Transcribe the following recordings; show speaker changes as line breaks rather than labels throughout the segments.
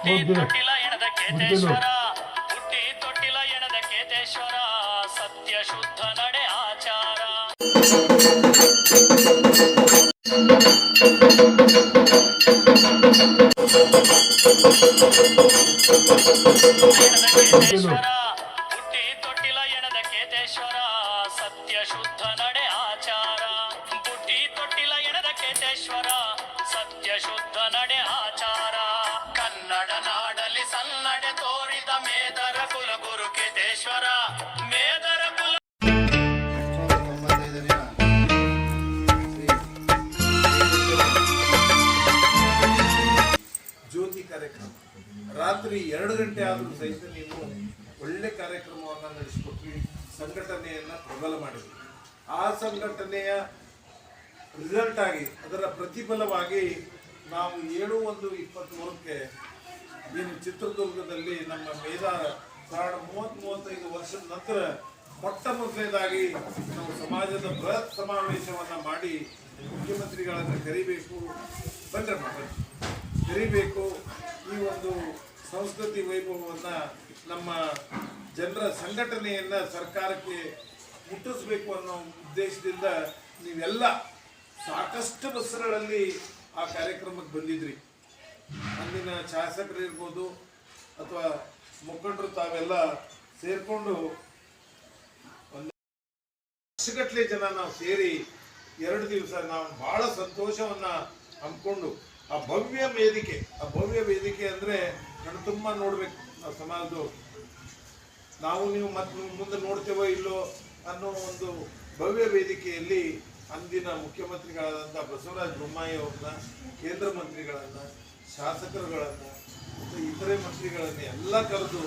ಹುಟ್ಟಿ ತೊಟ್ಟಿಲ ಎಣದ ಕೇತೇಶ್ವರ ಹುಟ್ಟಿ ತೊಟ್ಟಿಲ ಎಣದ ಕೇತೇಶ್ವರ ಸತ್ಯ ಶುದ್ಧ ನಡೆ ಆಚಾರ ಕೇತೇಶ್ವರ ಹುಟ್ಟಿ ತೊಟ್ಟಿಲ ಎಣದ ಕೇತೇಶ್ವರ ಸತ್ಯ ಶುದ್ಧ ನಡೆ ಆಚಾರ ಹುಟ್ಟಿ ತೊಟ್ಟಿಲ ಎಣದ ಕೇತೇಶ್ವರ ಸತ್ಯ ಶುದ್ಧ ನಡೆ ಆಚಾರ ಕನ್ನಡ ನಾಡಲಿ ಸನ್ನಡೆ ತೋರಿದ ಮೇದರ ಕುಲಗುರು ಕೇತೇಶ್ವರ ಮೇದರ ಕುಲ
ಜ್ಯೋತಿ ಕಾರ್ಯಕ್ರಮ ರಾತ್ರಿ 2 ಗಂಟೆ ಆದರೂ ಸಹಿತ ನೀವು ಒಳ್ಳೆ ಕಾರ್ಯಕ್ರಮವನ್ನು ನಡೆಸಿಕೊಟ್ರಿ, ಸಂಘಟನೆಯನ್ನು ಪ್ರಬಲ ಮಾಡಿದ್ರಿ. ಆ ಸಂಘಟನೆಯ ರಿಸಲ್ಟ್ ಆಗಿ ಅದರ ಪ್ರತಿಫಲವಾಗಿ ನಾವು 7/1/23ಕ್ಕೆ ಏನು ಚಿತ್ರದುರ್ಗದಲ್ಲಿ ನಮ್ಮ ಮೇದಾರ 35 ವರ್ಷದ ನಂತರ ಮೊಟ್ಟ ಮೊದಲನೇದಾಗಿ ನಾವು ಸಮಾಜದ ಬೃಹತ್ ಸಮಾವೇಶವನ್ನು ಮಾಡಿ ಮುಖ್ಯಮಂತ್ರಿಗಳನ್ನು ಕರಿಬೇಕು, ಕರಿಬೇಕು. ಈ ಒಂದು ಸಂಸ್ಕೃತಿ ವೈಭವವನ್ನು ನಮ್ಮ ಜನರ ಸಂಘಟನೆಯನ್ನು ಸರ್ಕಾರಕ್ಕೆ ಮುಟ್ಟಿಸಬೇಕು ಅನ್ನೋ ಉದ್ದೇಶದಿಂದ ನೀವೆಲ್ಲ ಸಾಕಷ್ಟು ಬಸ್ಸುಗಳಲ್ಲಿ ಆ ಕಾರ್ಯಕ್ರಮಕ್ಕೆ ಬಂದಿದ್ರಿ. ಅಂದಿನ ಶಾಸಕರು ಇರ್ಬೋದು ಅಥವಾ ಮುಖಂಡರು ತಾವೆಲ್ಲ ಸೇರಿಕೊಂಡು ಒಂದು ಲಕ್ಷಗಟ್ಟಲೆ ಜನ ನಾವು ಸೇರಿ 2 ದಿವಸ ನಾವು ಬಹಳ ಸಂತೋಷವನ್ನು ಹಮ್ಮಿಕೊಂಡು ಆ ಭವ್ಯ ವೇದಿಕೆ ಅಂದರೆ ನಾನು ತುಂಬ ನೋಡ್ಬೇಕು ನಾವು ಸಮಾಜದವರು, ನಾವು ನೀವು ಮತ್ತೆ ಮುಂದೆ ನೋಡ್ತೇವೋ ಇಲ್ಲೋ ಅನ್ನೋ ಒಂದು ಭವ್ಯ ವೇದಿಕೆಯಲ್ಲಿ ಅಂದಿನ ಮುಖ್ಯಮಂತ್ರಿಗಳಾದಂಥ ಬಸವರಾಜ ಬೊಮ್ಮಾಯಿ ಅವ್ರನ್ನ, ಕೇಂದ್ರ ಮಂತ್ರಿಗಳನ್ನು, ಶಾಸಕರುಗಳನ್ನು ಮತ್ತು ಇತರೆ ಮಂತ್ರಿಗಳನ್ನು ಎಲ್ಲ ಕರೆದು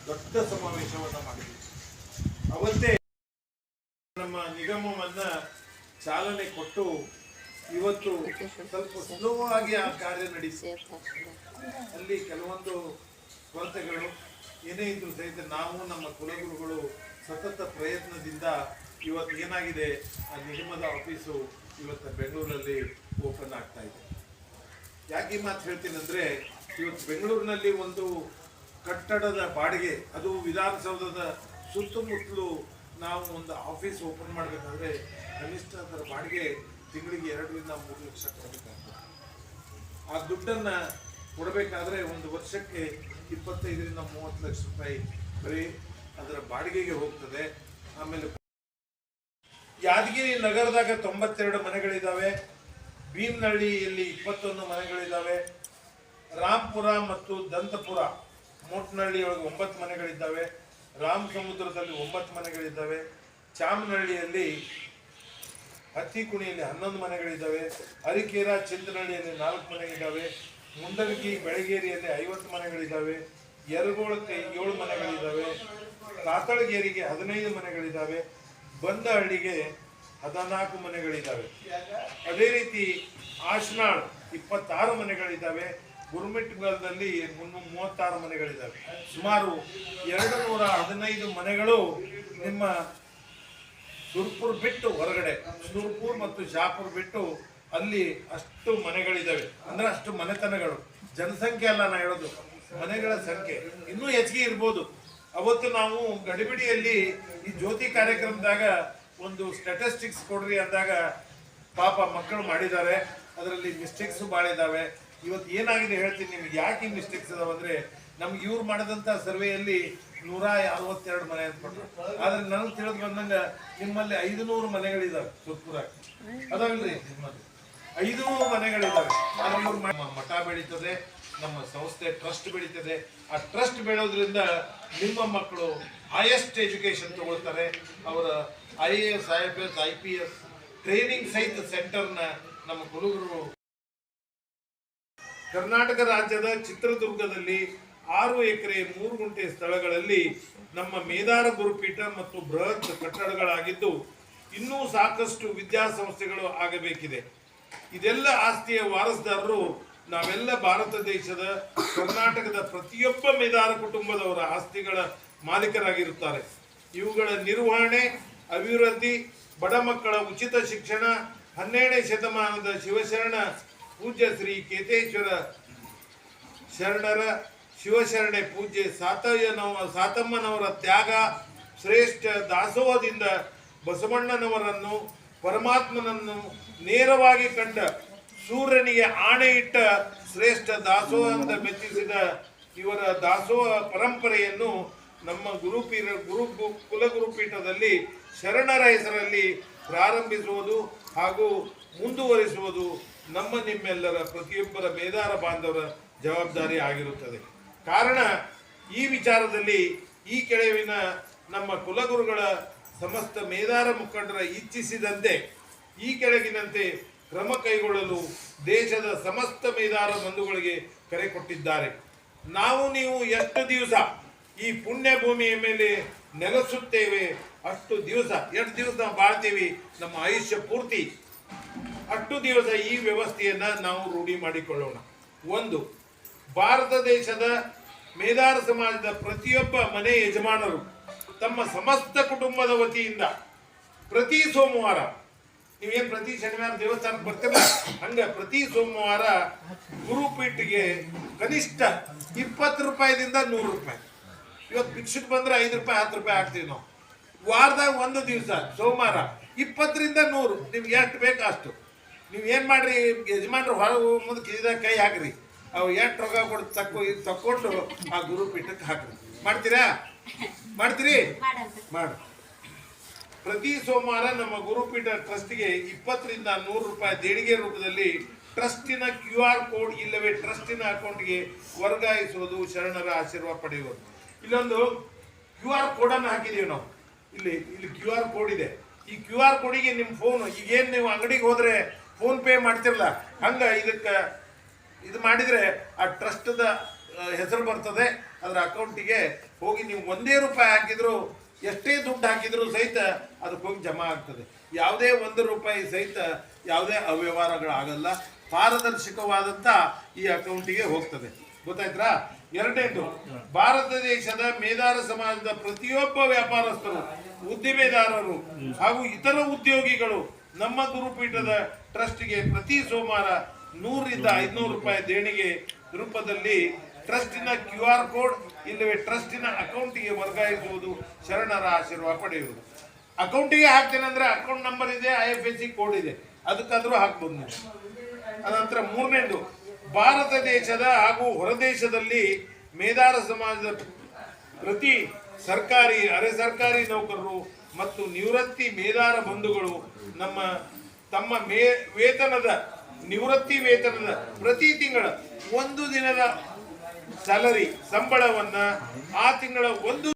ದೊಡ್ಡ ಸಮಾವೇಶವನ್ನು ಮಾಡಿದ್ವಿ. ಅವತ್ತೇ ನಮ್ಮ ನಿಗಮವನ್ನು ಚಾಲನೆ ಕೊಟ್ಟು ಇವತ್ತು ಸ್ವಲ್ಪ ಸ್ಲೋ ಆಗಿ ಆ ಕಾರ್ಯ ನಡೆಸಿ ಅಲ್ಲಿ ಕೆಲವೊಂದು ಕೊರತೆಗಳು ಏನೇ ಇದ್ರು ಸಹಿತ ನಾವು ನಮ್ಮ ಕುಲಗುರುಗಳು ಸತತ ಪ್ರಯತ್ನದಿಂದ ಇವತ್ತು ಏನಾಗಿದೆ, ಆ ನಿಗಮದ ಆಫೀಸು ಇವತ್ತು ಬೆಂಗಳೂರಲ್ಲಿ ಓಪನ್ ಆಗ್ತಾ ಇದೆ. ಯಾಕೆ ಈ ಮಾತು ಹೇಳ್ತೀನಿ ಅಂದರೆ, ಇವತ್ತು ಬೆಂಗಳೂರಿನಲ್ಲಿ ಒಂದು ಕಟ್ಟಡದ ಬಾಡಿಗೆ, ಅದು ವಿಧಾನಸೌಧದ ಸುತ್ತಮುತ್ತಲು ನಾವು ಒಂದು ಆಫೀಸ್ ಓಪನ್ ಮಾಡಬೇಕಾದ್ರೆ ಕನಿಷ್ಠ ಅದರ ಬಾಡಿಗೆ ತಿಂಗಳಿಗೆ 2 ರಿಂದ 3 ಲಕ್ಷ ಕೊಡಬೇಕಾಗ್ತದೆ. ಆ ದುಡ್ಡನ್ನು ಕೊಡಬೇಕಾದ್ರೆ ಒಂದು ವರ್ಷಕ್ಕೆ 25 ರಿಂದ 30 ಲಕ್ಷ ರೂಪಾಯಿ ಬರೀ ಅದರ ಬಾಡಿಗೆಗೆ ಹೋಗ್ತದೆ. ಆಮೇಲೆ ಯಾದಗಿರಿ ನಗರದಾಗ 92 ಮನೆಗಳಿದ್ದಾವೆ, ಭೀಮನಹಳ್ಳಿಯಲ್ಲಿ 21 ಮನೆಗಳಿದ್ದಾವೆ, ರಾಂಪುರ ಮತ್ತು ದಂತಪುರ ಮೋಟ್ನಹಳ್ಳಿ ಒಳಗೆ 9 ಮನೆಗಳಿದ್ದಾವೆ, ರಾಮಸಮುದ್ರದಲ್ಲಿ 9 ಮನೆಗಳಿದ್ದಾವೆ, ಚಾಮನಹಳ್ಳಿಯಲ್ಲಿ ಹತ್ತಿಕುಣಿಯಲ್ಲಿ 11 ಮನೆಗಳಿದ್ದಾವೆ, ಅರಿಕೇರ ಚಿಂತನಹಳ್ಳಿಯಲ್ಲಿ 4 ಮನೆಗಳಿದ್ದಾವೆ, ಮುಂಡಲಗಿ ಬೆಳಗೇರಿಯಲ್ಲಿ 50 ಮನೆಗಳಿದ್ದಾವೆ, ಯರಗೋಳಕ್ಕೆ 7 ಮನೆಗಳಿದ್ದಾವೆ, ಕಾತಳಗೇರಿಗೆ 15 ಮನೆಗಳಿದ್ದಾವೆ, ಬಂದಹಳ್ಳಿಗೆ 14 ಮನೆಗಳಿದ್ದಾವೆ. ಅದೇ ರೀತಿ ಆಶನಾಳ್ 26 ಮನೆಗಳಿದ್ದಾವೆ, ಗುರುಮಿಟ್ಗಲ್ದಲ್ಲಿ 36 ಮನೆಗಳಿದ್ದಾವೆ. ಸುಮಾರು 215 ಮನೆಗಳು ನಿಮ್ಮ ಸುರ್ಪುರ್ ಬಿಟ್ಟು ಹೊರಗಡೆ, ಸುರ್ಪುರ್ ಮತ್ತು ಶಾಪುರ್ ಬಿಟ್ಟು ಅಲ್ಲಿ ಅಷ್ಟು ಮನೆಗಳಿದ್ದಾವೆ. ಅಂದ್ರೆ ಅಷ್ಟು ಮನೆತನಗಳು, ಜನಸಂಖ್ಯೆ ಅಲ್ಲ ನಾ ಹೇಳೋದು, ಮನೆಗಳ ಸಂಖ್ಯೆ ಇನ್ನೂ ಹೆಚ್ಚಿಗೆ ಇರ್ಬೋದು. ಅವತ್ತು ನಾವು ಗಡಿಬಿಡಿಯಲ್ಲಿ ಈ ಜ್ಯೋತಿ ಕಾರ್ಯಕ್ರಮದಾಗ ಒಂದು ಸ್ಟ್ಯಾಟಿಸ್ಟಿಕ್ಸ್ ಕೊಡ್ರಿ ಅಂದಾಗ ಪಾಪ ಮಕ್ಕಳು ಮಾಡಿದ್ದಾರೆ, ಅದರಲ್ಲಿ ಮಿಸ್ಟೇಕ್ಸು ಭಾಳ ಇದ್ದಾವೆ. ಇವತ್ತು ಏನಾಗಿದೆ ಹೇಳ್ತೀನಿ ನಿಮ್ಗೆ. ಯಾಕೆ ಈ ಮಿಸ್ಟೇಕ್ಸ್ ಅದಾವೆ ಅಂದರೆ, ನಮ್ಗೆ ಇವ್ರು ಮಾಡಿದಂಥ ಸರ್ವೆಯಲ್ಲಿ 162 ಮನೆ ಅಂತ ಕೊಟ್ಟರು. ಆದ್ರೆ ನನಗೆ ತಿಳಿದು ಬಂದಂಗೆ ನಿಮ್ಮಲ್ಲಿ 500 ಮನೆಗಳಿದ್ದಾವೆ. ಸುರ್ಪುರಾಗ ಅದಾವಿಲ್ರಿ, ನಿಮ್ಮಲ್ಲಿ 500 ಮನೆಗಳಿದ್ದಾವೆ. ಮಠ ಬೆಳೀತದೆ, ನಮ್ಮ ಸಂಸ್ಥೆ ಟ್ರಸ್ಟ್ ಬೆಳೀತದೆ. ಆ ಟ್ರಸ್ಟ್ ಬೆಳೆಯೋದ್ರಿಂದ ನಿಮ್ಮ ಮಕ್ಕಳು ಹೈಯೆಸ್ಟ್ ಎಜುಕೇಶನ್ ತಗೊಳ್ತಾರೆ. ಅವರ IAS, IFS, IPS ಟ್ರೈನಿಂಗ್ ಸಹಿತ ಸೆಂಟರ್ನ ನಮ್ಮ ಕುಲಗುರು. ಕರ್ನಾಟಕ ರಾಜ್ಯದ ಚಿತ್ರದುರ್ಗದಲ್ಲಿ 6 ಎಕರೆ 3 ಗುಂಟೆ ಸ್ಥಳಗಳಲ್ಲಿ ನಮ್ಮ ಮೇದಾರ ಗುರುಪೀಠ ಮತ್ತು ಬೃಹತ್ ಕಟ್ಟಡಗಳಾಗಿದ್ದು ಇನ್ನೂ ಸಾಕಷ್ಟು ವಿದ್ಯಾಸಂಸ್ಥೆಗಳು ಆಗಬೇಕಿದೆ. ಇದೆಲ್ಲ ಆಸ್ತಿಯ ವಾರಸುದಾರರು ನಾವೆಲ್ಲ ಭಾರತ ದೇಶದ ಕರ್ನಾಟಕದ ಪ್ರತಿಯೊಬ್ಬ ಮೇದಾರ ಕುಟುಂಬದವರ ಆಸ್ತಿಗಳ ಮಾಲೀಕರಾಗಿರುತ್ತಾರೆ. ಇವುಗಳ ನಿರ್ವಹಣೆ, ಅಭಿವೃದ್ಧಿ, ಬಡ ಮಕ್ಕಳ ಉಚಿತ ಶಿಕ್ಷಣ, 12ನೇ ಶತಮಾನದ ಶಿವಶರಣ ಪೂಜ್ಯ ಶ್ರೀ ಕೇತೇಶ್ವರ ಶರಣರ ಶಿವಶರಣೆ ಪೂಜ್ಯ ಸಾತಮ್ಮನವರ ತ್ಯಾಗ, ಶ್ರೇಷ್ಠ ದಾಸೋಹದಿಂದ ಬಸವಣ್ಣನವರನ್ನು ಪರಮಾತ್ಮನನ್ನು ನೇರವಾಗಿ ಕಂಡ ಸೂರ್ಯನಿಗೆ ಆಣೆ ಇಟ್ಟ ಶ್ರೇಷ್ಠ ದಾಸೋಹದಿಂದ ಮೆಚ್ಚಿಸಿದ ಇವರ ದಾಸೋಹ ಪರಂಪರೆಯನ್ನು ನಮ್ಮ ಕುಲಗುರುಪೀಠದಲ್ಲಿ ಶರಣರ ಹೆಸರಲ್ಲಿ ಪ್ರಾರಂಭಿಸುವುದು ಹಾಗೂ ಮುಂದುವರಿಸುವುದು ನಿಮ್ಮೆಲ್ಲರ ಪ್ರತಿಯೊಬ್ಬರ ಮೇದಾರ ಬಾಂಧವರ ಜವಾಬ್ದಾರಿ ಆಗಿರುತ್ತದೆ. ಕಾರಣ ಈ ವಿಚಾರದಲ್ಲಿ ಈ ಕೆಳಗಿನ ನಮ್ಮ ಕುಲಗುರುಗಳ ಸಮಸ್ತ ಮೇದಾರ ಮುಖಂಡರ ಇಚ್ಛಿಸಿದಂತೆ ಈ ಕೆಳಗಿನಂತೆ ಕ್ರಮ ಕೈಗೊಳ್ಳಲು ದೇಶದ ಸಮಸ್ತ ಮೇದಾರ ಬಂಧುಗಳಿಗೆ ಕರೆ ಕೊಟ್ಟಿದ್ದಾರೆ. ನಾವು ನೀವು ಎಷ್ಟು ದಿವಸ ಈ ಪುಣ್ಯ ಭೂಮಿಯ ಮೇಲೆ ನೆಲೆಸುತ್ತೇವೆ ಅಷ್ಟು ದಿವಸ, ಎಷ್ಟು ದಿವಸ ನಾವು ಬಾಳ್ತೀವಿ, ನಮ್ಮ ಆಯುಷ್ಯ ಪೂರ್ತಿ ಅಷ್ಟು ದಿವಸ ಈ ವ್ಯವಸ್ಥೆಯನ್ನು ನಾವು ರೂಢಿ ಮಾಡಿಕೊಳ್ಳೋಣ. ಒಂದು, ಭಾರತ ದೇಶದ ಮೇದಾರ ಸಮಾಜದ ಪ್ರತಿಯೊಬ್ಬ ಮನೆ ಯಜಮಾನರು ತಮ್ಮ ಸಮಸ್ತ ಕುಟುಂಬದ ವತಿಯಿಂದ ಪ್ರತಿ ಸೋಮವಾರ, ನೀವೇನು ಪ್ರತಿ ಶನಿವಾರ ದೇವಸ್ಥಾನಕ್ಕೆ ಬರ್ತಿಲ್ಲ, ಹಂಗೆ ಪ್ರತಿ ಸೋಮವಾರ ಗುರುಪೀಠಿಗೆ ಕನಿಷ್ಠ 20 ರೂಪಾಯಿದಿಂದ 100 ರೂಪಾಯಿ. ಇವತ್ತು ಭಿಕ್ಷಕ್ಕೆ ಬಂದ್ರೆ 5 ರೂಪಾಯಿ 10 ರೂಪಾಯಿ ಹಾಕ್ತೀವಿ ನಾವು. ವಾರದಾಗ ಒಂದು ದಿವಸ ಸೋಮವಾರ 20 ರಿಂದ 100 ನಿಮ್ಗೆ ಎಷ್ಟು ಬೇಕು ಅಷ್ಟು. ನೀವು ಏನು ಮಾಡ್ರಿ, ಯಜಮಾನ್ರು ಹೊರಗೆ ಮುಂದೆ ಕಿಸಿದಾಗ ಕೈ ಹಾಕ್ರಿ, ಅವು ಎಷ್ಟು ರೊಕ್ಕ ಕೊಡು ತಕ್ಕೊಂಡು ಆ ಗುರುಪೀಠಕ್ಕೆ ಹಾಕ್ರಿ. ಮಾಡ್ತೀರಾ? ಮಾಡ್ತೀರಿ? ಮಾಡಿ. ಪ್ರತಿ ಸೋಮವಾರ ನಮ್ಮ ಗುರುಪೀಠ ಟ್ರಸ್ಟ್ಗೆ 20 ರಿಂದ 100 ರೂಪಾಯಿ ದೇಣಿಗೆ ರೂಪದಲ್ಲಿ ಟ್ರಸ್ಟಿನ QR ಕೋಡ್ ಇಲ್ಲವೇ ಟ್ರಸ್ಟಿನ ಅಕೌಂಟ್ಗೆ ವರ್ಗಾಯಿಸುವುದು, ಶರಣರ ಆಶೀರ್ವಾದ ಪಡೆಯುವುದು. ಇಲ್ಲೊಂದು QR ಕೋಡನ್ನು ಹಾಕಿದ್ದೀವಿ ನಾವು. ಇಲ್ಲಿ QR ಕೋಡ್ ಇದೆ. ಈ QR ಕೋಡಿಗೆ ನಿಮ್ಮ ಫೋನ್, ಈಗೇನು ನೀವು ಅಂಗಡಿಗೆ ಹೋದರೆ ಫೋನ್ ಪೇ ಮಾಡ್ತಿರಲ್ಲ, ಹಂಗೆ ಇದಕ್ಕೆ ಇದು ಮಾಡಿದರೆ ಆ ಟ್ರಸ್ಟ್ದ ಹೆಸರು ಬರ್ತದೆ. ಅದರ ಅಕೌಂಟಿಗೆ ಹೋಗಿ ನೀವು 1 ರೂಪಾಯಿ ಹಾಕಿದ್ರು, ಎಷ್ಟೇ ದುಡ್ಡು ಹಾಕಿದ್ರು ಸಹಿತ ಅದಕ್ಕೆ ಹೋಗಿ ಜಮಾ ಆಗ್ತದೆ. ಯಾವುದೇ 1 ರೂಪಾಯಿ ಸಹಿತ ಯಾವುದೇ ಅವ್ಯವಹಾರಗಳಾಗಲ್ಲ. ಪಾರದರ್ಶಕವಾದಂಥ ಈ ಅಕೌಂಟಿಗೆ ಹೋಗ್ತದೆ. ಗೊತ್ತಾಯ್ತಾ? ಎರಡನೇದು, ಭಾರತ ದೇಶದ ಮೇದಾರ ಸಮಾಜದ ಪ್ರತಿಯೊಬ್ಬ ವ್ಯಾಪಾರಸ್ಥರು, ಉದ್ದಿಮೆದಾರರು ಹಾಗೂ ಇತರ ಉದ್ಯೋಗಿಗಳು ನಮ್ಮ ಗುರುಪೀಠದ ಟ್ರಸ್ಟ್ಗೆ ಪ್ರತಿ ಸೋಮವಾರ 100 ರಿಂದ 500 ರೂಪಾಯಿ ದೇಣಿಗೆ ರೂಪದಲ್ಲಿ ಟ್ರಸ್ಟಿನ QR ಕೋಡ್ ಇಲ್ಲವೇ ಟ್ರಸ್ಟಿನ ಅಕೌಂಟಿಗೆ ವರ್ಗಾಯಿಸುವುದು, ಶರಣರ ಆಶೀರ್ವಾದ ಪಡೆಯುವುದು. ಅಕೌಂಟಿಗೆ ಹಾಕ್ತೇನೆಂದ್ರೆ ಅಕೌಂಟ್ ನಂಬರ್ ಇದೆ, IFSC ಕೋಡ್ ಇದೆ, ಅದಕ್ಕಾದ್ರೂ ಹಾಕ್ಬೋದು ನೀವು. ಅನಂತರ ಮೂರನೇದು, ಭಾರತ ದೇಶದ ಹಾಗೂ ಹೊರದೇಶದಲ್ಲಿ ಮೇದಾರ ಸಮಾಜದ ಪ್ರತಿ ಸರ್ಕಾರಿ, ಅರೆ ಸರ್ಕಾರಿ ನೌಕರರು ಮತ್ತು ನಿವೃತ್ತಿ ಮೇದಾರ ಬಂಧುಗಳು ತಮ್ಮ ನಿವೃತ್ತಿ ವೇತನದ ಪ್ರತಿ ತಿಂಗಳ 1 ದಿನದ ಸ್ಯಾಲರಿ ಸಂಬಳವನ್ನ ಆ ತಿಂಗಳ 1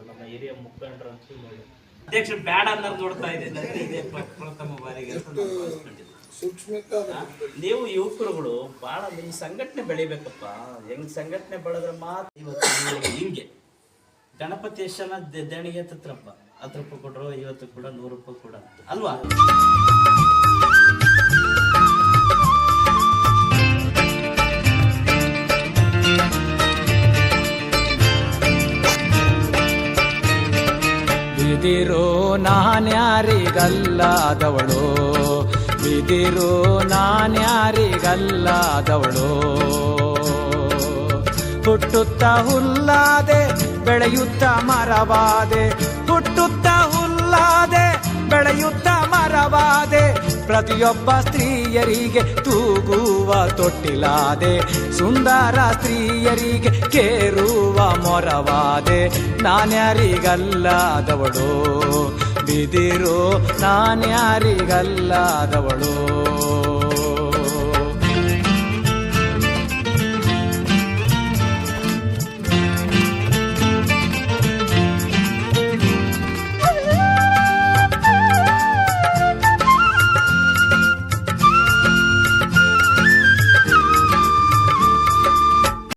ನಮ್ಮ ಹಿರಿಯ ಮುಖಂಡರು ಅಂತ ಅಧ್ಯಕ್ಷ ಬ್ಯಾಡ ಅನ್ನೋದು ನೋಡ್ತಾ ಇದೆ ಪ್ರಥಮ ಬಾರಿಗೆ. ನೀವು ಯುವಕರುಗಳು ಬಹಳ ನಿಮ್ ಸಂಘಟನೆ ಬೆಳಿಬೇಕಪ್ಪ. ಹೆಂಗ್ ಸಂಘಟನೆ ಬೆಳೆದ್ರೆ ಮಾತ್ರ ಇವತ್ತು ಹಿಂಗೆ ಗಣಪತಿ ಎಷ್ಟನ ದೇಣಿಗೆ 10 ರೂಪಾಯಿ ಕೊಟ್ರು, ಇವತ್ತು ಕೂಡ 100 ರೂಪಾಯಿ ಕೂಡ ಅಲ್ವಾ?
ಬಿದಿರು ನಾನ್ಯಾರಿಗಲ್ಲಾದವಳು, ಬಿದಿರು ನಾನ್ಯಾರಿಗಲ್ಲಾದವಳು, ಹುಟ್ಟುತ್ತಾ ಹುಲ್ಲಾದೆ ಬೆಳೆಯುತ್ತಾ ಮರವಾದೆ, ಹುಟ್ಟುತ್ತಾ ಹುಲ್ಲಾದೆ ಬೆಳೆಯುತ್ತಾ ಮರವಾದೆ, ಪ್ರತಿಯೊಬ್ಬ ಸ್ತ್ರೀಯರಿಗೆ ತೂಗುವ ತೊಟ್ಟಿಲಾದೆ, ಸುಂದರ ಸ್ತ್ರೀಯರಿಗೆ ಕೇರುವ ಮೊರವಾದೆ, ನಾನ್ಯಾರಿಗಲ್ಲಾದವಳು ಬಿದಿರು ನಾನ್ಯಾರಿಗಲ್ಲಾದವಳು.